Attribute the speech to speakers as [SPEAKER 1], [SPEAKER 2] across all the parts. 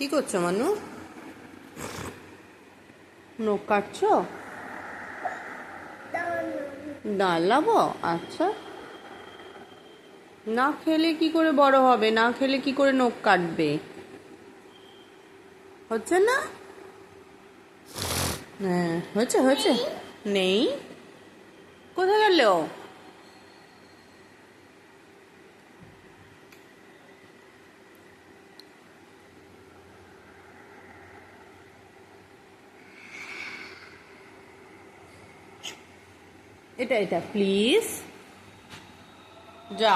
[SPEAKER 1] কি করছো মানু? নখ কাটছো? ডালাবো? আচ্ছা। না খেলে কি করে বড় হবে? না খেলে কি করে নখ কাটবে? হচ্ছে না? হ্যাঁ, হয়েছে হয়েছে। নেই? কোথায় গেল? এটা এটা প্লিজ যা।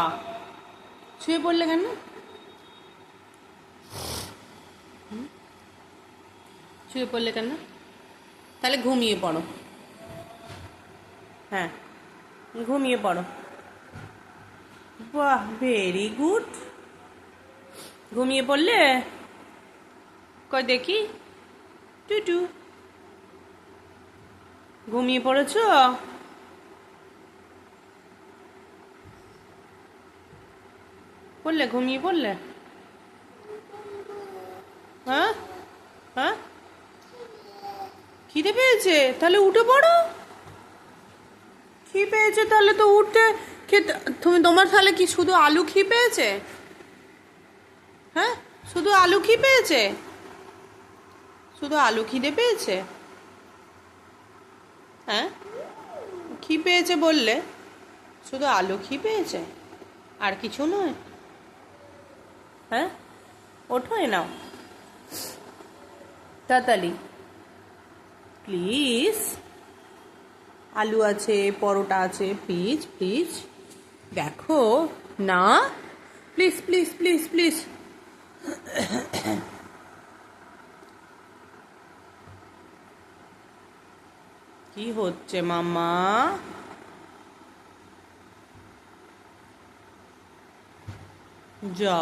[SPEAKER 1] শুয়ে পড়লে কেন? শুয়ে পড়লে কেন? তাহলে ঘুমিয়ে পড়ো। হ্যাঁ, ঘুমিয়ে পড়ো। বাহ, ভেরি গুড। ঘুমিয়ে পড়লে? কই দেখি। টুটু, ঘুমিয়ে পড়েছো? পড়লে? ঘুমিয়ে পড়লে? হ্যাঁ হ্যাঁ, খিদে পেয়েছে? তাহলে উঠে পড়ো। খিদে পেয়েছে তাহলে তো উঠে খেতে। তোমার তাহলে কি শুধু আলু খিদে পেয়েছে? হ্যাঁ, শুধু আলু খিদে পেয়েছে? শুধু আলু খিদে পেয়েছে? হ্যাঁ, খিদে পেয়েছে বললে? শুধু আলু খিদে পেয়েছে, আর কিছু নয়? হ্যাঁ, ওঠো, এ নাও তাড়াতাড়ি প্লিজ। আলু আছে, পরোটা আছে, প্লিজ প্লিজ দেখো না। Please please please please. কি হচ্ছে মামা? যা,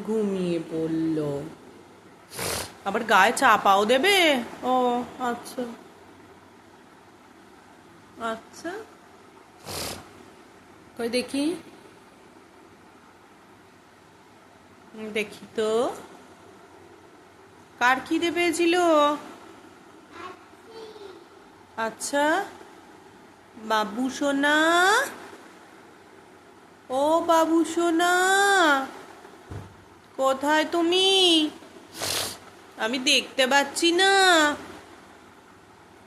[SPEAKER 1] ঘুমিয়ে পড়লো। আবার গায়ে চাপাও দেবে? ও আচ্ছা আচ্ছা। কই দেখি, দেখি তো। কার খিদে পেয়েছিল? আচ্ছা, বাবু সোনা। ও বাবু সোনা, কোথায় তুমি? আমি দেখতে পাচ্ছি না।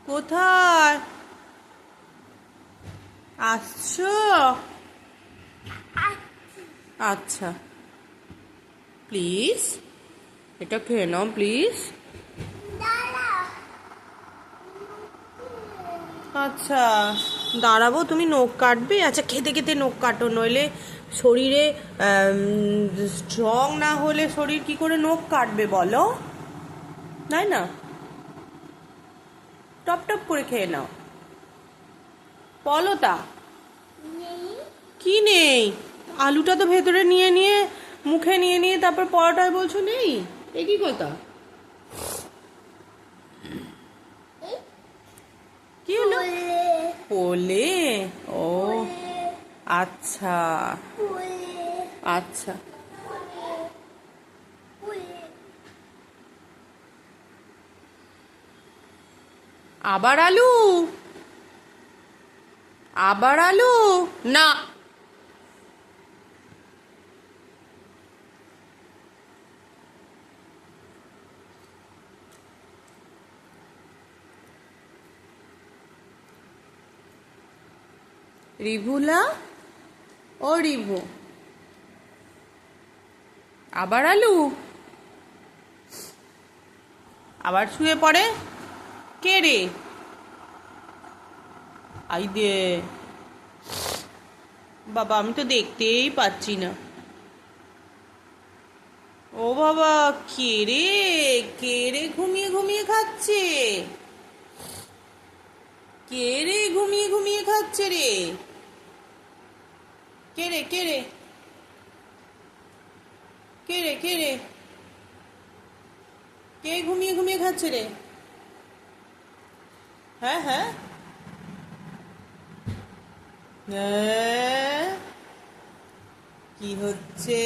[SPEAKER 1] কোথায় আসছো? আচ্ছা, প্লিজ এটা খেয়ে নাও প্লিজ। আচ্ছা, দাঁড়াবো? তুমি নখ কাটবে? আচ্ছা, খেতে খেতে নখ কাটো, নইলে শরীরে স্ট্রং না হলে শরীর কি করে নখ কাটবে বলো? তাই না? টপ টপ করে খেয়ে নাও। পলতা কি নেই? আলুটা তো ভেতরে নিয়ে নিয়ে মুখে নিয়ে নিয়ে তারপর পরোটায় বলছো নেই? এ কি কথা? কি হলো? পোলে? ও আচ্ছা আচ্ছা। আবার আলু? আবার আলু? না। রিভুলা, ও রিভু, আবার আলু? আবার শুয়ে পড়ে? কে রে? আই দে বাবা, আমি তো দেখতেই পাচ্ছি না। ও বাবা, কে রে? কে রে ঘুমিয়ে ঘুমিয়ে খাচ্ছে? কে রে ঘুমিয়ে ঘুমিয়ে খাচ্ছে রে? কে রে কে রে? কে রে কে রে? কে ঘুমিয়ে ঘুমিয়ে খাচ্ছে রে? হ্যাঁ হ্যাঁ হ্যাঁ, কি হচ্ছে?